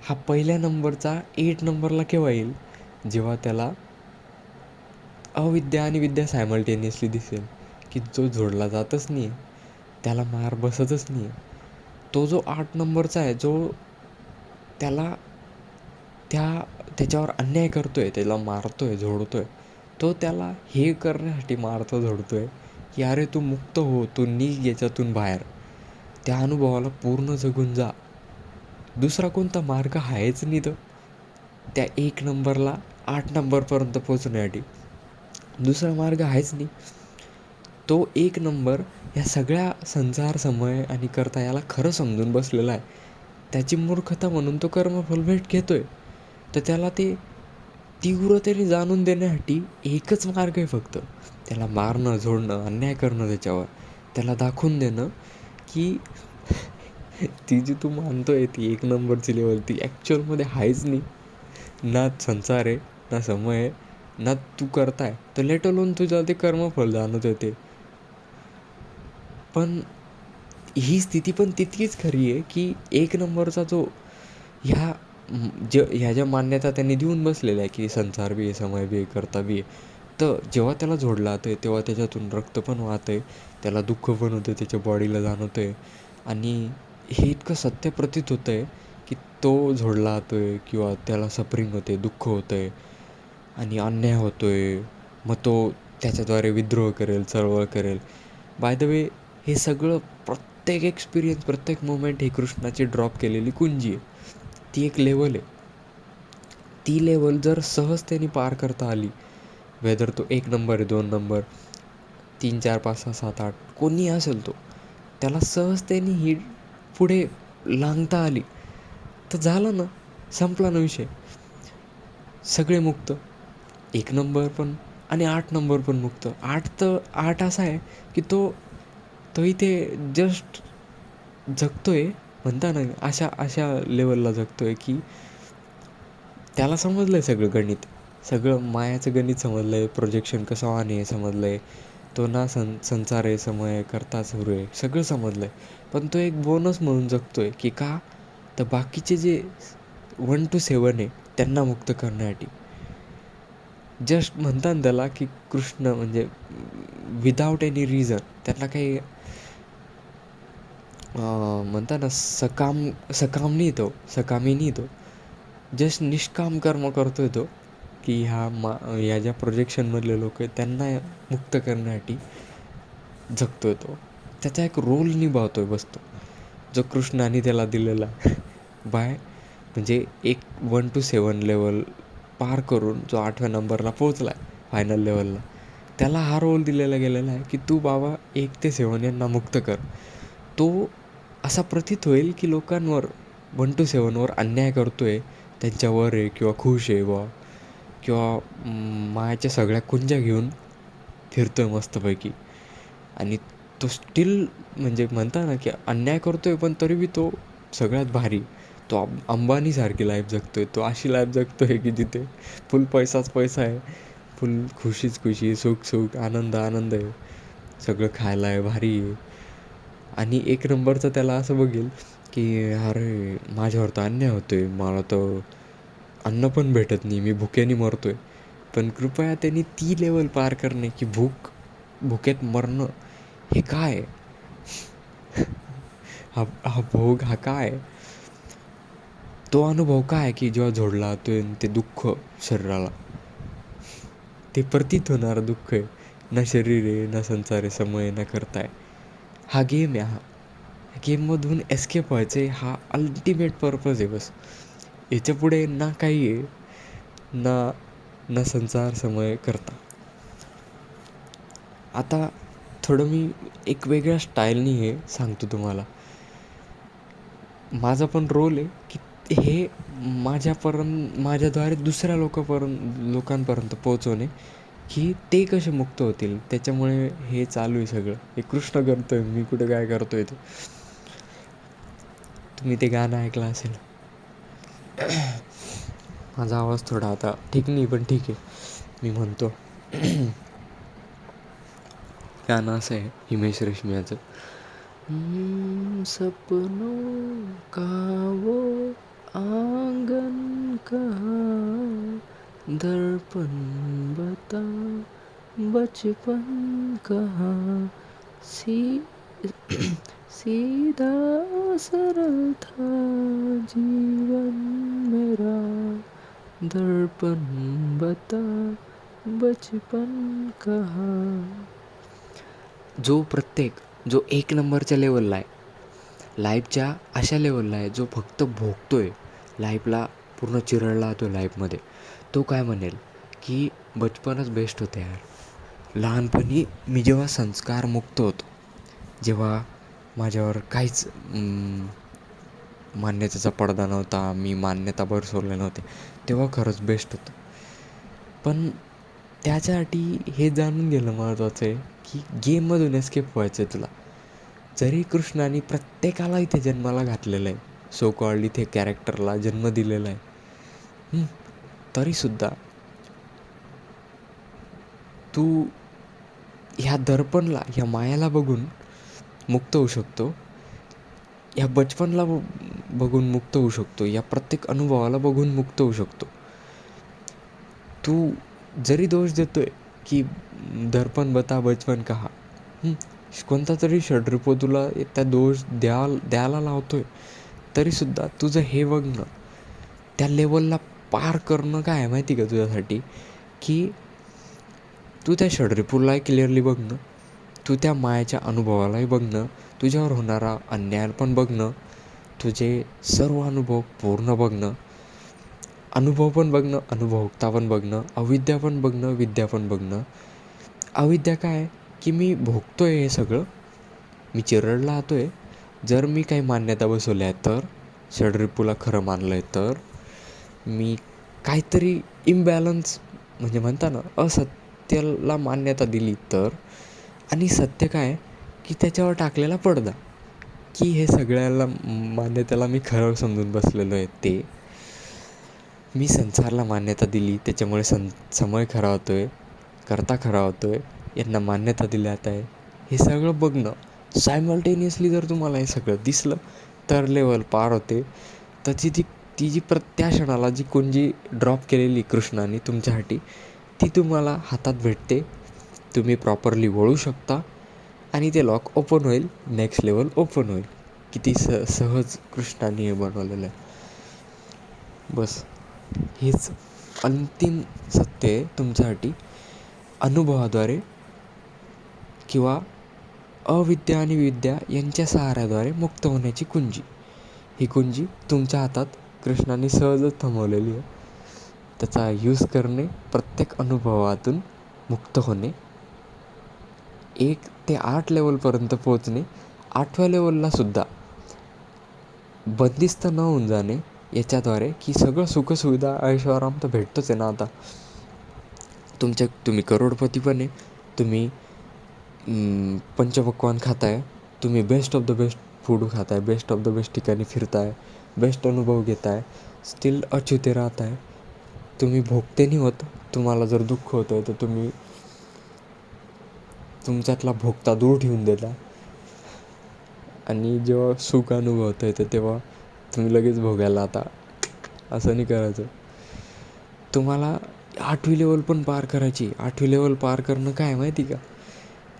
हा पहिल्या नंबरचा 8 नंबरला केव्हा येईल? जेव्हा त्याला अविद्या आणि विद्या सायमल्टेनियसली दिसेल, की जो जोडला जातच नाही आहे त्याला मार बसतच नाही आहे. तो जो 8 नंबरचा आहे, जो त्याला त्याच्यावर अन्याय करतो आहे, त्याला मारतो आहे, झोडतो आहे, तो त्याला हे करण्यासाठी मारतो, झोडतो आहे की अरे तू मुक्त हो, तू निघ याच्यातून बाहेर, त्या अनुभवाला पूर्ण जगून जा. दुसरा कोणता मार्ग आहेच नाही तर त्या 1 नंबरला 8 नंबरपर्यंत पोचण्यासाठी दुसरा मार्ग आहेच नाही. तो 1 नंबर या सगळ्या संसार, समय आणि कर्ता याला खरं समजून बसलेला आहे. त्याची मूर्खता म्हणून तो कर्मफल भेट घेतो आहे. तर त्याला ते तीव्रतेने जाणून देण्यासाठी एकच मार्ग आहे फक्त. त्याला मारणं, झोडणं, अन्याय करणं त्याच्यावर. त्याला दाखवून देणं की ती जी तू मानतोय ती 1 नंबरची लेवल ती ॲक्च्युअलमध्ये आहेच नाही. ना संसार आहे, ना समय आहे, ना तू करताय. तर लेट अलोन तुझ्या ते कर्मफल जाणवत होते. पण ही स्थिती पण तितकीच खरी आहे की 1 नंबरचा जो ह्या ह्या ज्या मान्यता त्यांनी देऊन बसलेल्या आहे की संसार बी आहे, समय बी आहे, कर्ता बी आहे. तर जेव्हा त्याला जोडलं जातं आहे तेव्हा त्याच्यातून रक्त पण वाहतं आहे, त्याला दुःख पण होतं, त्याच्या बॉडीला जाणवतं आहे. आणि हे इतकं सत्य प्रतीत होतं आहे की तो झोडला जातो आहे किंवा त्याला सफरिंग होते, दुःख होतं आहे आणि अन्याय होतो आहे. मग तो त्याच्याद्वारे विद्रोह करेल, चळवळ करेल. बाय द वे हे सगळं प्रत्येक एक्सपिरियन्स, प्रत्येक मोमेंट ही कृष्णाची ड्रॉप केलेली कुंजी आहे. ती एक लेवल आहे. ती लेवल जर सहजतेने पार करता आली, वेदर तो 1 नंबर आहे, 2 नंबर, 3, 4, 5, 6, 7, 8 कोणीही असेल तो, त्याला सहजतेने ही पुढे लांघता आली तर झालं ना, संपला ना विषय. सगळे मुक्त. 1 नंबर पण आणि 8 नंबर पण मुक्त. 8 असा आहे की तो इथे जस्ट जगतोय म्हणता ना, अशा अशा लेवलला जगतोय की त्याला समजलं आहे सगळं गणित. सगळं मायाचं गणित समजलं आहे, प्रोजेक्शन कसं ऑन आहे समजलं आहे. तो ना संसार आहे, समय आहे, कर्ता सुरू आहे, सगळं समजलं आहे. पण तो एक बोनस म्हणून जगतो आहे की का? तर बाकीचे जे 1 to 7 आहे त्यांना मुक्त करण्यासाठी. जस्ट म्हणतात ना त्याला की कृष्ण म्हणजे विदाऊट एनी रिझन. त्यांना काही म्हणतात ना सकाम नाही तो, सकामी नाही तो. जस्ट निष्काम कर्म करतो आहे तो की ह्या ज्या प्रोजेक्शनमधले लोक आहेत त्यांना मुक्त करण्यासाठी जगतो आहे तो. त्याचा एक रोल निभावतो आहे बसतो, जो कृष्णाने त्याला दिलेला बाय म्हणजे 1 to 7 लेवल पार करून जो 8व्या नंबरला पोचला आहे फायनल लेवलला, त्याला हा रोल दिलेला गेलेला आहे की तू बाबा 1 ते 7 यांना मुक्त कर. तो असा प्रतीत होईल की लोकांवर 1 to 7वर अन्याय करतो आहे, त्यांच्यावर आहे किंवा खुश आहे बुवा, किंवा मायाच्या सगळ्या कुंजा घेऊन फिरतो आहे मस्तपैकी. आणि तो स्टील म्हणजे म्हणता ना की अन्याय करतो आहे पण तरी बी तो सगळ्यात भारी. तो अंबानीसारखी लाईफ जगतो आहे. तो अशी लाईफ जगतो आहे की जिथे फुल पैसाच पैसा आहे, फुल खुशीच खुशी, सुख सुख, आनंद आनंद आहे, सगळं खायला आहे, भारी आहे. आणि 1 नंबरचं त्याला असं बघेल की अरे माझ्यावर तर अन्याय होतो आहे, मला तर अन्न पण भेटत नाही, मी भुक्याने मरतो आहे. पण कृपया त्यांनी ती लेवल पार करणे की भुकेत मरणं हे काय आहे? हा भोग हा काय आहे? तो अनुभव काय की जेव्हा जोडला तो ते दुःख शरीराला, ते प्रतीत होणारं दुःख आहे. ना शरीर आहे, ना संसार आहे, समय ना करताय. हा गेम आहे. हा गेममधून एस्केप व्हायचं आहे, हा अल्टिमेट पर्पज आहे बस. याच्यापुढे ना काही आहे, ना ना संसार, समय, करता. आता थोडं मी एक वेगळ्या स्टाईलनी हे सांगतो तुम्हाला. माझा पण रोल आहे की हे माझ्याद्वारे दुसऱ्या लोकांपर्यंत पोहोचवणे की ते कसे मुक्त होतील. त्याच्यामुळे हे चालू आहे सगळं. हे कृष्ण करतो आहे, मी कुठे काय करतो आहे ते. तुम्ही ते गाणं ऐकलं असेल. माझा आवाज थोडा आता ठीक नाही पण ठीक आहे, मी म्हणतो. गाणं असं आहे हिमेश रेशमियाचं. सपनों का वो आंगन कहाँ, दर्पण बता बचपन कहाँ सी सीधा सरल था जीवन मेरा, दर्पण बता बचपन कहाँ. जो एक नंबरच्या लेवलला आहे, लाईफच्या अशा लेवलला आहे, जो फक्त भोगतोय, लाईफला पूर्ण चिरडला जातो लाईफमध्ये, तो काय म्हणेल की बचपनच बेस्ट होतं यार. लहानपणी मी जेव्हा संस्कारमुक्त होतो, जेव्हा माझ्यावर काहीच मान्यतेचा पडदा नव्हता, मी मान्यता बसवले नव्हते, तेव्हा खरंच बेस्ट होतं. पण त्याच्यासाठी हे जाणून घेणं महत्त्वाचं आहे की गेममधून एस्केप व्हायचं आहे तुला. जरी कृष्णाने प्रत्येकाला इथे जन्माला घातलेलं आहे, सो कॉल्ड इथे कॅरेक्टरला जन्म दिलेला आहे, तरीसुद्धा तू ह्या दर्पणला, ह्या मायाला बघून मुक्त होऊ शकतो, ह्या बचपनला बघून मुक्त होऊ शकतो, या प्रत्येक अनुभवाला बघून मुक्त होऊ शकतो. तू जरी दोष देतोय की दर्पण बता बचपन कहा, कोणता तरी षड्रिपू तुला त्या दोष द्यायला लावतोय, तरीसुद्धा तुझं हे बघणं, त्या लेवलला पार करणं काय आहे माहिती का तुझ्यासाठी, की तू त्या षड्रिपूलाही क्लिअरली बघणं, तू त्या मायाच्या अनुभवालाही बघणं, तुझ्यावर होणारा अन्याय पण बघणं, तुझे सर्व अनुभव पूर्ण बघणं, अनुभव पण बघणं, अनुभवता पण बघणं, अविद्या पण बघणं, विद्या पण बघणं. अविद्या काय की मी भोगतो आहे हे सगळं, मी चिरडला राहतो आहे, जर मी काही मान्यता बसवल्या आहेत तर, षड्रिपूला खरं मानलं आहे तर, मी काहीतरी इम्बॅलन्स म्हणजे म्हणता ना असत्याला मान्यता दिली तर, आणि सत्य काय की त्याच्यावर टाकलेला पडदा, की हे सगळ्याला मान्यतेला मी खरं समजून बसलेलो आहे, ते मी संसारला मान्यता दिली त्याच्यामुळे समय खरा होतो आहे, करता खरा होतो आहे, यांना मान्यता दिली जात आहे, हे सगळं बघणं सायमल्टेनियसली जर तुम्हाला हे सगळं दिसलं तर लेवल पार होते. त्याची ती जी त्या क्षणाला जी कुंजी ड्रॉप केलेली कृष्णाने तुमच्यासाठी, ती तुम्हाला हातात भेटते, तुम्ही प्रॉपरली वळू शकता आणि ते लॉक ओपन होईल, नेक्स्ट लेवल ओपन होईल. किती सहज कृष्णाने हे बनवलेलं आहे. बस हेच अंतिम सत्य आहे तुमच्यासाठी. अनुभवाद्वारे किंवा अविद्या आणि विद्या यांच्या सहाऱ्याद्वारे मुक्त होण्याची कुंजी, ही कुंजी तुमच्या हातात कृष्णाने सहजच थांबवलेली आहे. त्याचा यूज करणे, प्रत्येक अनुभवातून मुक्त होणे, 1 ते 8 लेवलपर्यंत पोहोचणे, 8व्या लेवललासुद्धा बंदिस्त न होऊन जाणे याच्याद्वारे, की सगळं सुखसुविधा ऐशोआराम तर भेटतोच आहे ना आता. तुम्ही करोडपती पण आहे, तुम्ही पंचपक्वान्न खाताय, तुम्ही best of the best food खाताय, बेस्ट ऑफ द बेस्ट ठिकाणी फिरताय, बेस्ट अनुभव घेताय, स्टील अछुते राहताय, तुम्ही भोगते नाही होत. तुम्हाला जर दुःख होतं आहे तर तुम्ही तुमच्यातला भोगता दूर ठेवून देता, आणि जेव्हा सुख अनुभवतं आहे तर तेव्हा तुम्ही लगेच भोगायला आता. असं नाही करायचं. तुम्हाला 8वी लेवल पण पार करायची. 8वी लेवल पार करणं काय माहिती का,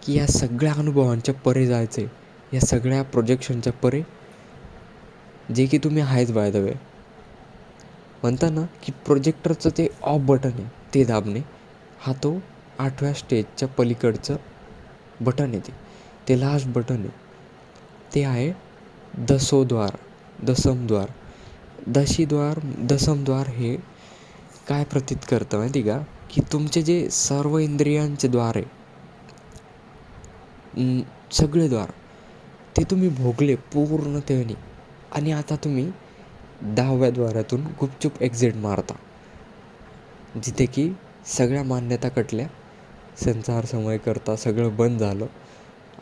की या सगळ्या अनुभवांच्या परे जायचं आहे, या सगळ्या प्रोजेक्शनच्या परे, जे की तुम्ही आहेच बाय द वे. म्हणता ना की प्रोजेक्टरचं ते ऑफ बटन आहे, ते दाबणे, हा तो 8व्या स्टेजच्या पलीकडचं बटन आहे, ते लास्ट बटन आहे. ते आहे दसमद्वार. दसमद्वार हे काय प्रतीत करतं माहिती का, की तुमचे जे सर्व इंद्रियांचे द्वार आहे, सगळे द्वार, ते तुम्ही भोगले पूर्णतेने, आणि आता तुम्ही 10व्या द्वारातून गुपचूप एक्झिट मारता, जिथे की सगळ्या मान्यता कटल्या, संसार समय करता सगळं बंद झालं,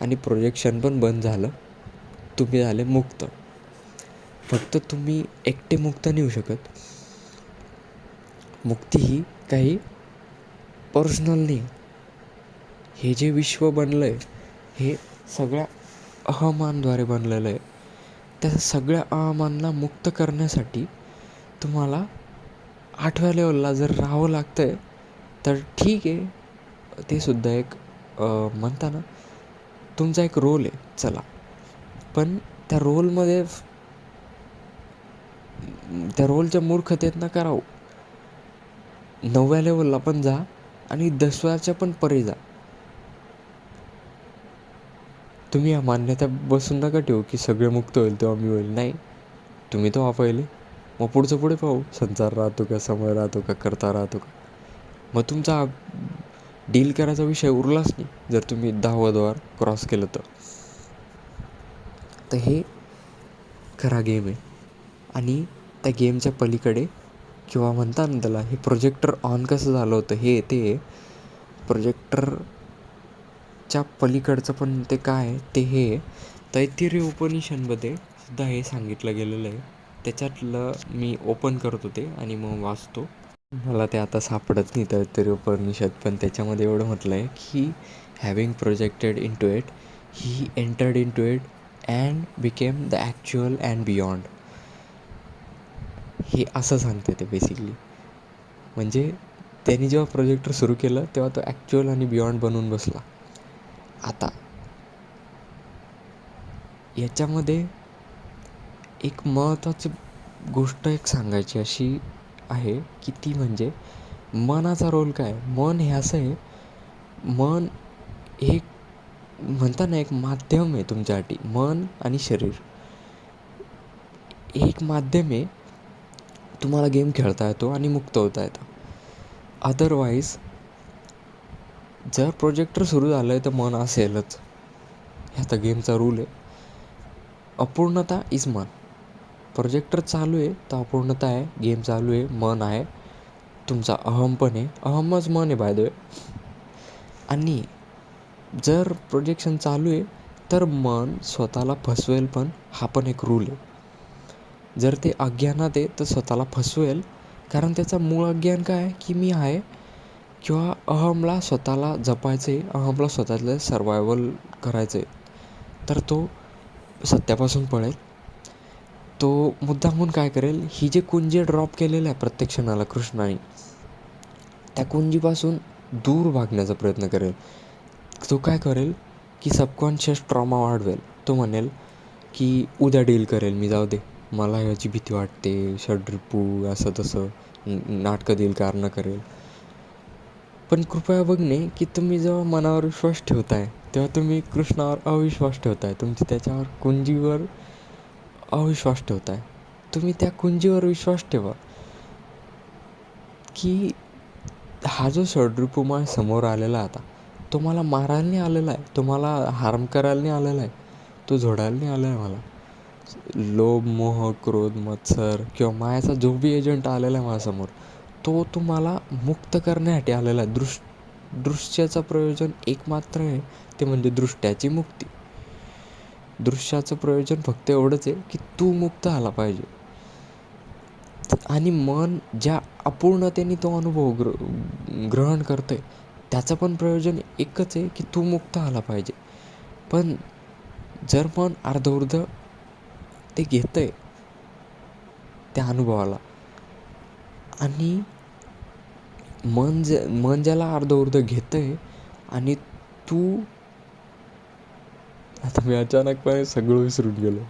आणि प्रोजेक्शन पण बंद झालं, तुम्ही झाले मुक्त. फक्त तुम्ही एकटे मुक्त नाही होऊ शकत. मुक्ती ही काही पर्सनल नाही. हे जे विश्व बनलं आहे, हे सगळ्या अहमानद्वारे बनलेलं आहे. त्या सगळ्या अहमानला मुक्त करण्यासाठी तुम्हाला 8व्या लेवलला जर राहावं लागतं आहे, तर ठीक आहे, ते सुद्धा एक म्हणता ना, तुमचा एक रोल आहे चला, पण त्या रोलमध्ये त्या रोलच्या मूर्खतेत नका राहू. 9व्या लेवलला पण जा आणि 10व्याच्या पण परे जा. तुम्ही या मान्यता बसून नका ठेवू की सगळे मुक्त होईल तेव्हा मी होईल. नाही, तुम्ही तर पहिले, मग पुढचं पुढे पाहू. संसार राहतो का, समय राहतो का, करता राहतो का. मग तुमचा डील करायचा विषय उरलाच नाही जर तुम्ही 10वं द्वार क्रॉस केलं तर हे खरा गेम आहे. आणि त्या गेमच्या पलीकडे किंवा म्हणता ना त्याला, हे प्रोजेक्टर ऑन कसं झालं होतं हे ते प्रोजेक्टरच्या पलीकडचं पण ते काय ते हे तैत्तिरीय उपनिषदमध्ये सुद्धा हे सांगितलं गेलेलं आहे. त्याच्यातलं मी ओपन करत होते आणि मग वाचतो. मला ते आता सापडत नाही तैत्तिरीय उपनिषद, पण त्याच्यामध्ये एवढं म्हटलं आहे की having projected into it he entered into it and became the actual and beyond. हे असं सांगते ते बेसिकली. म्हणजे त्यांनी जेव्हा प्रोजेक्टर सुरू केलं तेव्हा तो ॲक्च्युअल आणि बियॉन्ड बनून बसला. आता याच्यामध्ये एक महत्त्वाची गोष्ट एक सांगायची अशी आहे की ती म्हणजे मनाचा रोल काय. मन हे असं आहे, मन एक म्हणता ना एक माध्यम आहे तुमच्यासाठी. मन आणि शरीर एक माध्यम आहे. तुम्हाला गेम खेळता येतो आणि मुक्त होता येतं. अदरवाईज जर प्रोजेक्टर सुरू झालं आहे तर मन असेलच. ह्याचा गेमचा रूल आहे. अपूर्णता इज मन. प्रोजेक्टर चालू आहे तर अपूर्णता आहे, गेम चालू आहे, मन आहे, तुमचा अहम पण आहे. अहमच मन आहे बाय द वे. आणि जर प्रोजेक्शन चालू आहे तर मन स्वतःला फसवेल पण, हा पण एक रूल आहे. जर ते अज्ञानात आहे तर स्वतःला फसवेल, कारण त्याचा मूळ अज्ञान काय आहे की मी आहे, किंवा अहमला स्वतःला जपायचं आहे, अहमला स्वतःला सर्वायवल करायचं आहे. तर तो सत्यापासून पळेल. तो मुद्दामून काय करेल, ही जे कुंजी ड्रॉप केलेलं आहे प्रत्येक क्षणाला कृष्णाने, त्या कुंजीपासून दूर भागण्याचा प्रयत्न करेल. तो काय करेल की सबकॉन्शियस ट्रॉमा वाढवेल. तो म्हणेल की उद्या डील करेल मी, जाऊ दे, मला याची भीती वाटते, षड्रिपू असं तसं नाटकं देईल, कारणं करेल. पण कृपया बघणे की तुम्ही जेव्हा मनावर विश्वास ठेवताय तेव्हा तुम्ही कृष्णावर अविश्वास ठेवताय. तुमची त्याच्यावर कुंजीवर अविश्वास ठेवताय. तुम्ही त्या कुंजीवर विश्वास ठेवा की हा जो षड्रिपू समोर आलेला आता, तो मला मारायला नाही आलेला आहे, तो मला हार्म करायला नाही आलेला आहे, तो झोडायला नाही आला आहे मला. लोभ, मोह, क्रोध, मत्सर किंवा मायाचा जो बी एजंट आलेला आहे माझ्यासमोर, तो तुम्हाला मुक्त करण्यासाठी आलेला आहे. दृश्याचं प्रयोजन एकमात्र आहे, ते म्हणजे दृष्ट्याची मुक्ती. दृश्याचं प्रयोजन फक्त एवढंच आहे की तू मुक्त झाला पाहिजे. आणि मन ज्या अपूर्णतेने तो अनुभव ग्रहण करतोय त्याचं पण प्रयोजन एकच आहे की तू मुक्त झाला पाहिजे. पण जर मन अर्धवृध ते घेतं आहे त्या अनुभवाला, आणि मन ज्याला अर्धवृध घेतं आहे आणि तू, आता मी अचानकपणे सगळं विसरून गेलो.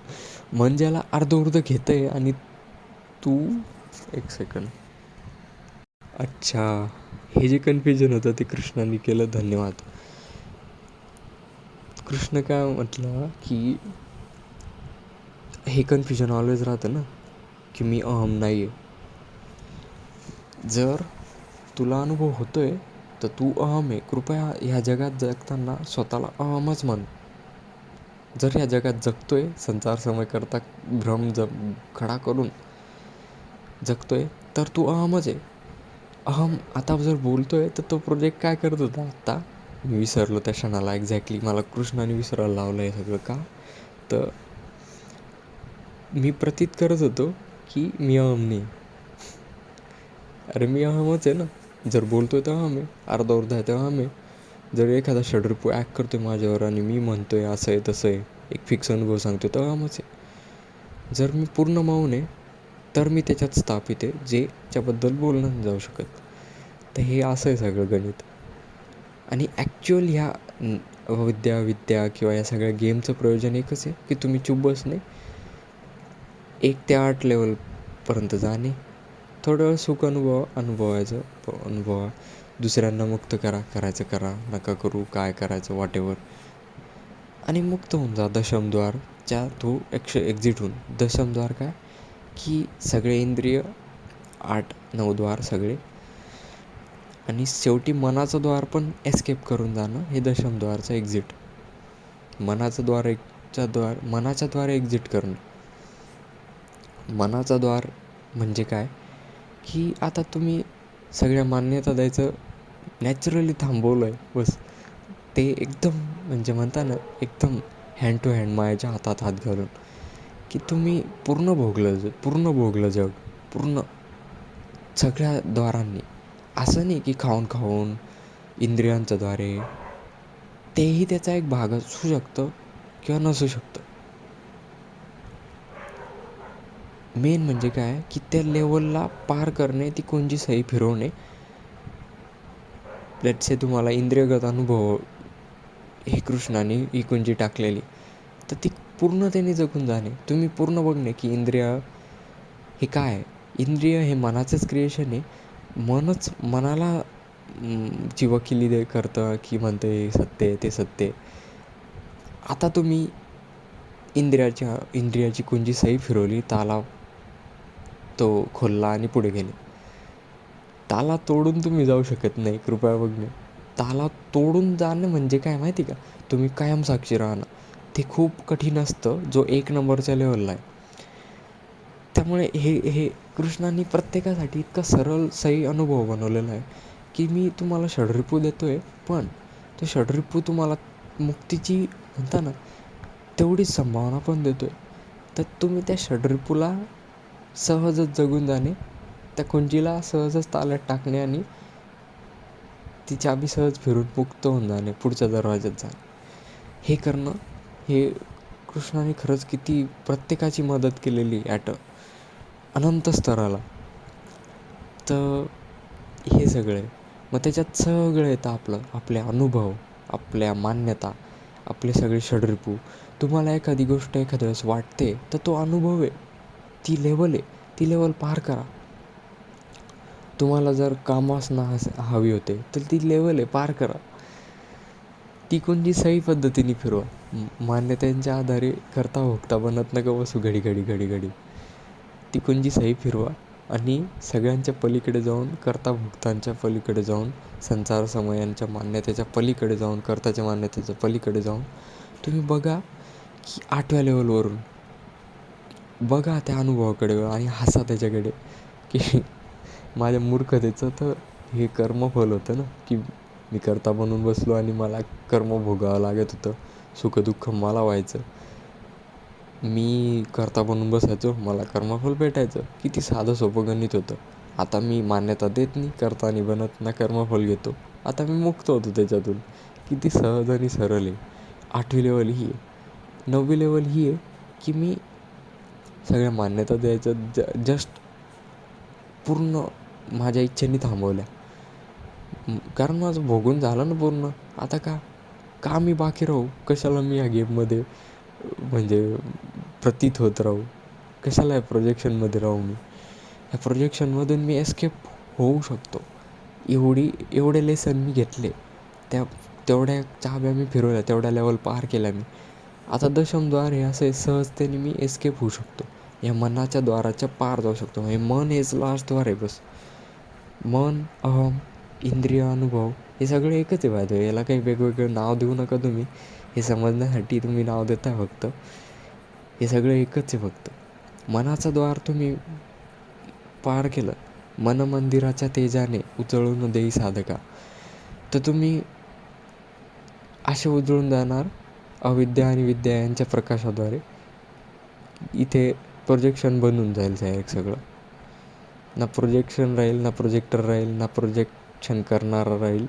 मन ज्याला अर्धवृध घेतं आहे आणि तू, एक सेकंड, अच्छा, हे जे कन्फ्युजन होतं ते कृष्णाने केलं, धन्यवाद. कृष्ण काय म्हटलं की हे कन्फ्युजन ऑलवेज राहतं ना की मी अहम नाही आहे. जर तुला अनुभव होतो आहे तर तू अहम आहे. कृपया ह्या जगात जगताना स्वतःला अहमच म्हण. जर ह्या जगात जगतो आहे, संसार समय करता भ्रम खडा करून जगतो आहे तर तू अहमच आहे. अहम आता जर बोलतो आहे तर तो प्रोजेक्ट काय करत होता आत्ता, मी विसरलो त्या क्षणाला एक्झॅक्टली. मला कृष्णाने विसरायला लावलं आहे सगळं. का तर मी प्रतीत करत होतो की मी अहम नाही. अरे मी अहमच आहे ना. जर बोलतो आहे तर अहम आहे, अर्धा आहे तर अहम आहे. जर एखादा षड्रिपू ॲक्ट करतो आहे माझ्यावर आणि मी म्हणतो आहे असं आहे तसं आहे, एक फिक्स अनुभव सांगतो तर अहमच आहे. जर मी पूर्ण मौन आहे तर मी त्याच्यात स्थापित आहे, जे त्याबद्दल बोलणं जाऊ शकत. तर हे असं आहे सगळं गणित. आणि ॲक्च्युअल ह्या विद्या किंवा या सगळ्या गेमचं प्रयोजन एकच आहे की तुम्ही चूप बसणे, 1 ते 8 लेवलपर्यंत जाणे, थोडं वेळ सुख अनुभवा, दुसऱ्यांना मुक्त करायचं करा, नका करू, काय करायचं वॉटेवर, आणि मुक्त होऊन जा दशमद्वारच्या थ्रू एक्झिट होऊन. दशमद्वार काय की सगळे इंद्रिय, 8-9 द्वार सगळे, आणि शेवटी मनाचं द्वार पण एस्केप करून जाणं, हे दशमद्वारचं एक्झिट. मनाच्या द्वारे एक्झिट करणं. मनाचा द्वार म्हणजे काय की आता तुम्ही सगळ्या मान्यता द्यायचं नॅचरली थांबवलं आहे बस. ते एकदम म्हणजे म्हणता ना, एकदम हँड टू हँड, मायाच्या हातात हात घालून, की तुम्ही पूर्ण भोगलं जग, पूर्ण सगळ्या द्वारांनी. असं नाही की खाऊन इंद्रियांच्या द्वारे, तेही त्याचा एक भाग असू शकतं किंवा नसू शकतं. मेन म्हणजे काय की त्या लेवलला पार करणे, ती कोणची सही फिरवणे. लेट्स से तुम्हाला इंद्रियगत अनुभव हे कृष्णाने ही कुंजी टाकलेली, तर ती पूर्णतेने जगून जाणे. तुम्ही पूर्ण बघणे की इंद्रिय हे काय आहे. इंद्रिय हे मनाचंच क्रिएशन आहे. मनच मनाला ची वकिली करतं की म्हणतं हे सत्य आहे, ते सत्य आहे. आता तुम्ही इंद्रियाची कुंजी सही फिरवली, ताला तो खोलला आणि पुढे गेले. ताला तोडून तुम्ही जाऊ शकत नाही, कृपया बघणे. ताला तोडून जाणं म्हणजे काय माहिती का, तुम्ही कायम साक्षी राहणं. ते खूप कठीण असतं, जो 1 नंबरच्या लेवलला आहे. त्यामुळे हे कृष्णाने प्रत्येकासाठी इतका सरळ सही अनुभव बनवलेला आहे की मी तुम्हाला षड्रिपू देतो आहे, पण तो षड्रिपू तुम्हाला मुक्तीची म्हणता ना तेवढीच संभावना पण देतो आहे. तर तुम्ही त्या षड्रिपूला सहजच जगून जाणे, त्या कुंजीला सहजच ताल्यात टाकणे आणि ती चाबी सहज फिरून मुक्त होऊन जाणे, पुढच्या दरवाज्यात जाणे. हे करणं, हे कृष्णाने खरंच किती प्रत्येकाची मदत केलेली ॲट अनंत स्तराला. तर हे सगळे मग त्याच्यात सगळं येतं आपले अनुभव, आपल्या मान्यता, आपले सगळे षड्रिपू. तुम्हाला एखादी गोष्ट एखाद्या वेळेस वाटते, तर तो अनुभव आहे, ती लेवल आहे, ती लेवल पार करा. तुम्हाला जर कामवासना हवी होते, तर ती लेवल आहे, पार करा. ती कोणती सही पद्धतीने फिरवा. मान्यतांच्या आधारे करता भोगता बनत नका बसू घडी. ती कोणची सही फिरवा आणि सगळ्यांच्या पलीकडे जाऊन, करता भोगतांच्या पलीकडे जाऊन, संसार समयांच्या मान्यतेच्या पलीकडे जाऊन, कर्ताच्या मान्यतेच्या पलीकडे जाऊन तुम्ही बघा की 8व्या लेवलवरून बघा त्या अनुभवाकडे आणि हसा त्याच्याकडे की माझ्या मूर्खतेचं तर हे कर्मफल होतं ना, की मी कर्ता बनून बसलो आणि मला कर्म भोगावं लागत होतं, सुखदुःख मला व्हायचं. मी कर्ता बनून बसायचो, मला कर्मफल भेटायचं. किती साधं सोपं गणित होतं. आता मी मान्यता देत नाही, कर्ता नाही बनत, ना कर्मफल घेतो. आता मी मुक्त होतो त्याच्यातून. किती सहज आणि सरळ आहे. 8वी लेवल ही आहे. 9वी लेवल ही आहे की मी सगळ्या मान्यता द्यायचं जस्ट पूर्ण माझ्या इच्छेने थांबवल्या. कारण माझं भोगून झालं ना पूर्ण. आता का मी बाकी राहू? कशाला मी ह्या गेममध्ये म्हणजे प्रतीत होत राहू? कशाला या प्रोजेक्शनमध्ये राहू मी? ह्या प्रोजेक्शनमधून मी एस्केप होऊ शकतो. एवढे लेसन मी घेतले. तेवढ्या चाब्या मी फिरवल्या, तेवढ्या लेवल पार केल्या मी. आता दशमद्वार हे असे सहजतेने मी एस्केप होऊ शकतो. या मनाच्या द्वाराच्या पार जाऊ शकतो. म्हणजे मन हेच लास्ट द्वार आहे बस. मन, अहम, इंद्रिय, अनुभव हे सगळे एकच आहे. बाय याला काही वेगवेगळं नाव देऊ नका तुम्ही. हे समजण्यासाठी तुम्ही नाव देताय फक्त. हे सगळं एकच आहे फक्त. मनाचं द्वार तुम्ही पार केलं, मन मंदिराच्या तेजाने उजळून देई साधका, तर तुम्ही असे उजळून जाणार अविद्या आणि विद्या यांच्या प्रकाशाद्वारे. इथे प्रोजेक्शन बनून जाईल डायरेक्ट सगळं. ना प्रोजेक्शन राहील, ना प्रोजेक्टर राहील, ना प्रोजेक्शन करणारा राहील.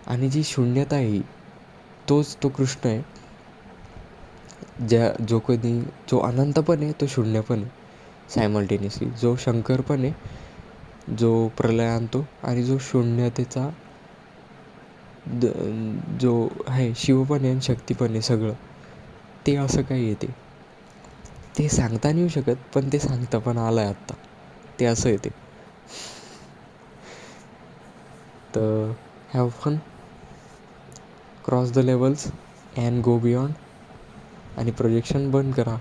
आणि जी शून्यता आहे तोच तो कृष्ण आहे. जो अनंत पण आहे, तो शून्य पण आहे सायमल्टेनियसली. जो शंकर पण आहे, जो प्रलय आणतो, आणि जो शून्यतेचा जो आहे शिव पण आहे आणि शक्ती पण आहे सगळं, ते असं काही येते ते सांगता नाही येऊ शकत, पण ते सांगता पण आलं आहे आत्ता, ते असं येते. तर have fun, cross the levels and go beyond, आणि प्रोजेक्शन बंद करा.